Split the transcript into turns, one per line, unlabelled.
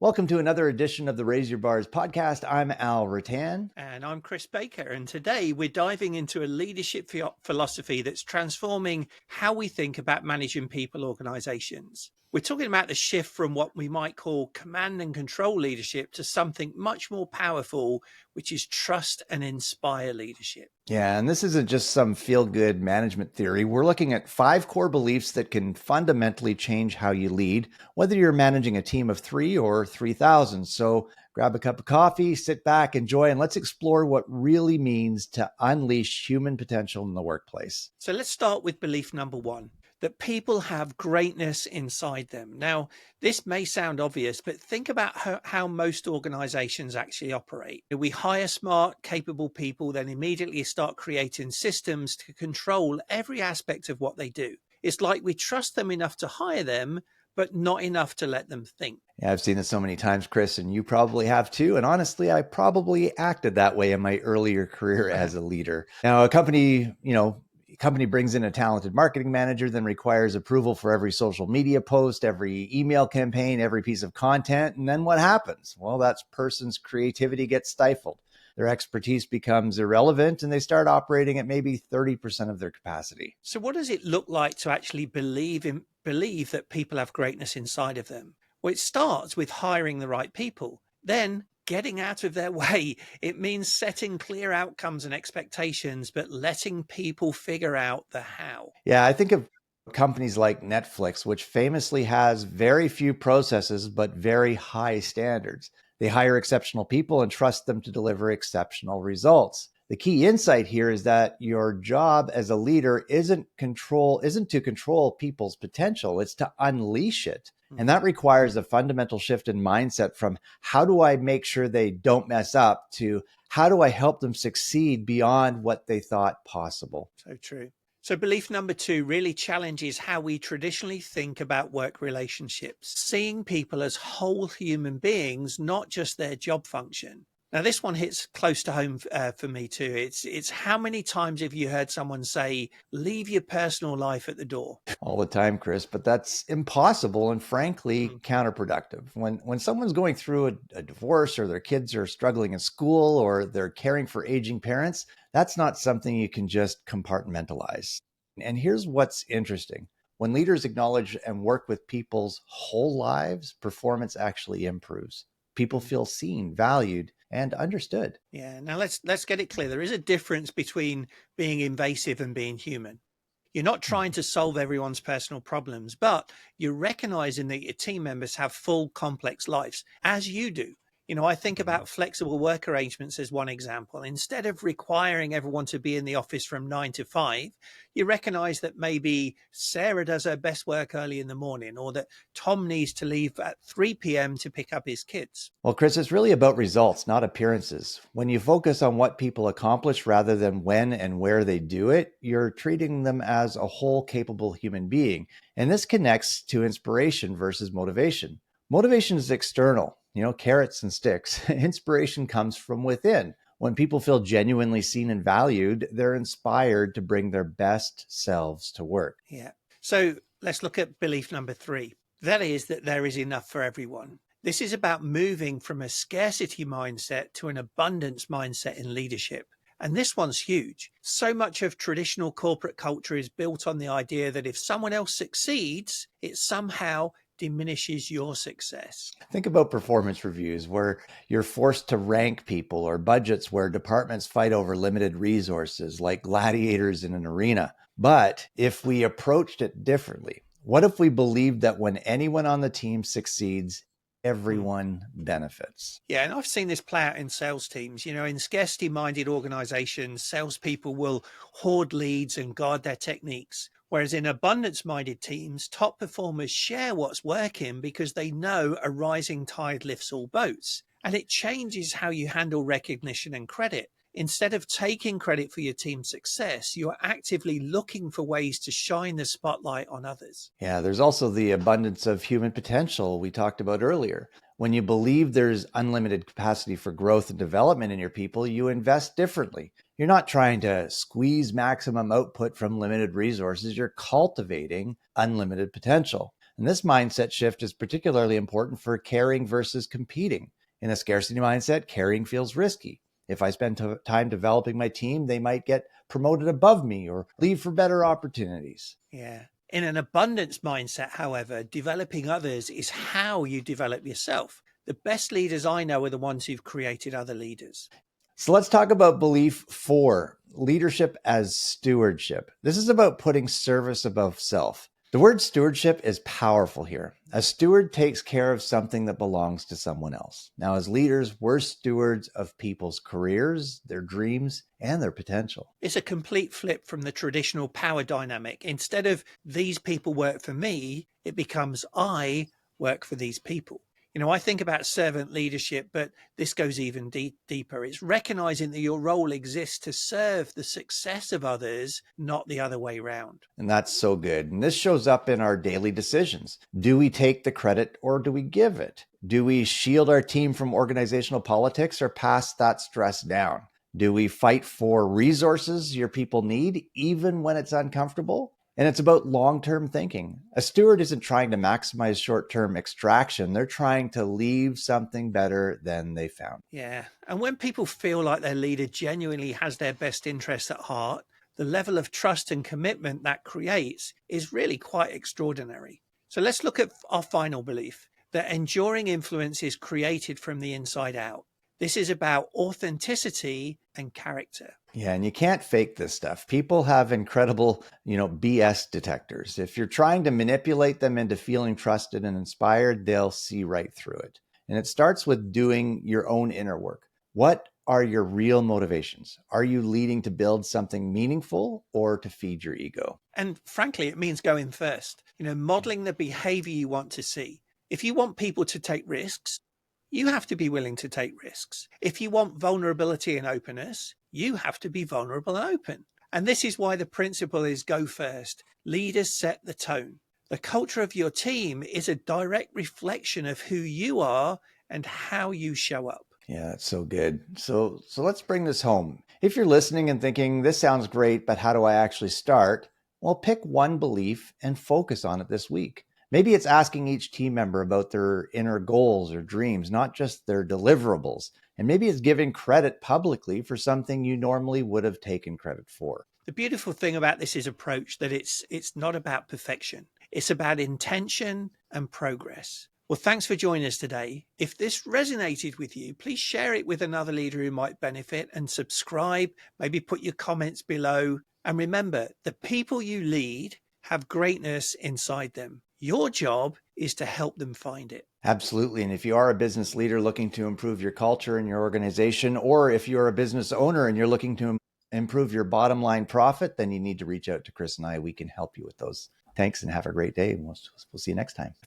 Welcome to another edition of the Raise Your Bars podcast. I'm Al Rattan.
And I'm Chris Baker. And today we're diving into a leadership philosophy that's transforming how we think about managing people organizations. We're talking about the shift from what we might call command and control leadership to something much more powerful, which is trust and inspire leadership.
Yeah, and this isn't just some feel-good management theory. We're looking at 5 core beliefs that can fundamentally change how you lead, whether you're managing a team of 3 or 3,000. So grab a cup of coffee, sit back, enjoy, and let's explore what really means to unleash human potential in the workplace.
So let's start with belief number 1, that people have greatness inside them. Now, this may sound obvious, but think about how most organizations actually operate. We hire smart, capable people, then immediately start creating systems to control every aspect of what they do. It's like we trust them enough to hire them, but not enough to let them think.
Yeah, I've seen this so many times, Chris, and you probably have too. And honestly, I probably acted that way in my earlier career as a leader. Now, a company brings in a talented marketing manager, then requires approval for every social media post, every email campaign, every piece of content. And then what happens? Well, that person's creativity gets stifled. Their expertise becomes irrelevant and they start operating at maybe 30% of their capacity.
So what does it look like to actually believe that people have greatness inside of them? Well, it starts with hiring the right people, then getting out of their way. It means setting clear outcomes and expectations, but letting people figure out the how.
Yeah, I think of companies like Netflix, which famously has very few processes, but very high standards. They hire exceptional people and trust them to deliver exceptional results. The key insight here is that your job as a leader isn't to control people's potential, it's to unleash it. And that requires a fundamental shift in mindset from how do I make sure they don't mess up to how do I help them succeed beyond what they thought possible.
So true. So belief number 2 really challenges how we traditionally think about work relationships, seeing people as whole human beings, not just their job function. Now, this one hits close to home for me too. It's how many times have you heard someone say, leave your personal life at the door?
All the time, Chris, but that's impossible and frankly counterproductive. When someone's going through a divorce or their kids are struggling in school or they're caring for aging parents, that's not something you can just compartmentalize. And here's what's interesting. When leaders acknowledge and work with people's whole lives, performance actually improves. People feel seen, valued, and understood.
Yeah. Now let's get it clear. There is a difference between being invasive and being human. You're not trying to solve everyone's personal problems, but you're recognizing that your team members have full complex lives, as you do. I think about flexible work arrangements as one example. Instead of requiring everyone to be in the office from 9 to 5, you recognize that maybe Sarah does her best work early in the morning, or that Tom needs to leave at 3 p.m. to pick up his kids.
Well, Chris, it's really about results, not appearances. When you focus on what people accomplish rather than when and where they do it, you're treating them as a whole capable human being. And this connects to inspiration versus motivation. Motivation is external, carrots and sticks. Inspiration comes from within. When people feel genuinely seen and valued, they're inspired to bring their best selves to work.
Yeah. So let's look at belief number 3. That is that there is enough for everyone. This is about moving from a scarcity mindset to an abundance mindset in leadership. And this one's huge. So much of traditional corporate culture is built on the idea that if someone else succeeds, it somehow diminishes your success.
Think about performance reviews where you're forced to rank people, or budgets where departments fight over limited resources like gladiators in an arena. But if we approached it differently, what if we believed that when anyone on the team succeeds, everyone benefits?
Yeah, and I've seen this play out in sales teams. In scarcity-minded organizations, salespeople will hoard leads and guard their techniques. Whereas in abundance-minded teams, top performers share what's working because they know a rising tide lifts all boats. And it changes how you handle recognition and credit. Instead of taking credit for your team's success, you're actively looking for ways to shine the spotlight on others.
Yeah, there's also the abundance of human potential we talked about earlier. When you believe there's unlimited capacity for growth and development in your people, you invest differently. You're not trying to squeeze maximum output from limited resources. You're cultivating unlimited potential. And this mindset shift is particularly important for caring versus competing. In a scarcity mindset, caring feels risky. If I spend time developing my team, they might get promoted above me or leave for better opportunities.
Yeah. In an abundance mindset, however, developing others is how you develop yourself. The best leaders I know are the ones who've created other leaders.
So let's talk about belief 4, leadership as stewardship. This is about putting service above self. The word stewardship is powerful here. A steward takes care of something that belongs to someone else. Now, as leaders, we're stewards of people's careers, their dreams, and their potential.
It's a complete flip from the traditional power dynamic. Instead of these people work for me, it becomes I work for these people. I think about servant leadership, but this goes even deeper. It's recognizing that your role exists to serve the success of others, not the other way around.
And that's so good. And this shows up in our daily decisions. Do we take the credit or do we give it? Do we shield our team from organizational politics or pass that stress down? Do we fight for resources your people need, even when it's uncomfortable? And it's about long-term thinking. A steward isn't trying to maximize short-term extraction. They're trying to leave something better than they found.
Yeah. And when people feel like their leader genuinely has their best interests at heart, the level of trust and commitment that creates is really quite extraordinary. So let's look at our final belief, that enduring influence is created from the inside out. This is about authenticity and character.
Yeah, and you can't fake this stuff. People have incredible, BS detectors. If you're trying to manipulate them into feeling trusted and inspired, they'll see right through it. And it starts with doing your own inner work. What are your real motivations? Are you leading to build something meaningful or to feed your ego?
And frankly, it means going first, modeling the behavior you want to see. If you want people to take risks, you have to be willing to take risks. If you want vulnerability and openness, you have to be vulnerable and open. And this is why the principle is go first. Leaders set the tone. The culture of your team is a direct reflection of who you are and how you show up.
Yeah, that's so good. So let's bring this home. If you're listening and thinking, this sounds great, but how do I actually start? Well, pick one belief and focus on it this week. Maybe it's asking each team member about their inner goals or dreams, not just their deliverables. And maybe it's giving credit publicly for something you normally would have taken credit for.
The beautiful thing about this is approach that it's not about perfection. It's about intention and progress. Well, thanks for joining us today. If this resonated with you, please share it with another leader who might benefit and subscribe. Maybe put your comments below. And remember, the people you lead have greatness inside them. Your job is to help them find it.
Absolutely. And if you are a business leader looking to improve your culture in your organization, or if you're a business owner and you're looking to improve your bottom line profit, then you need to reach out to Chris and I. We can help you with those. Thanks and have a great day. We'll see you next time.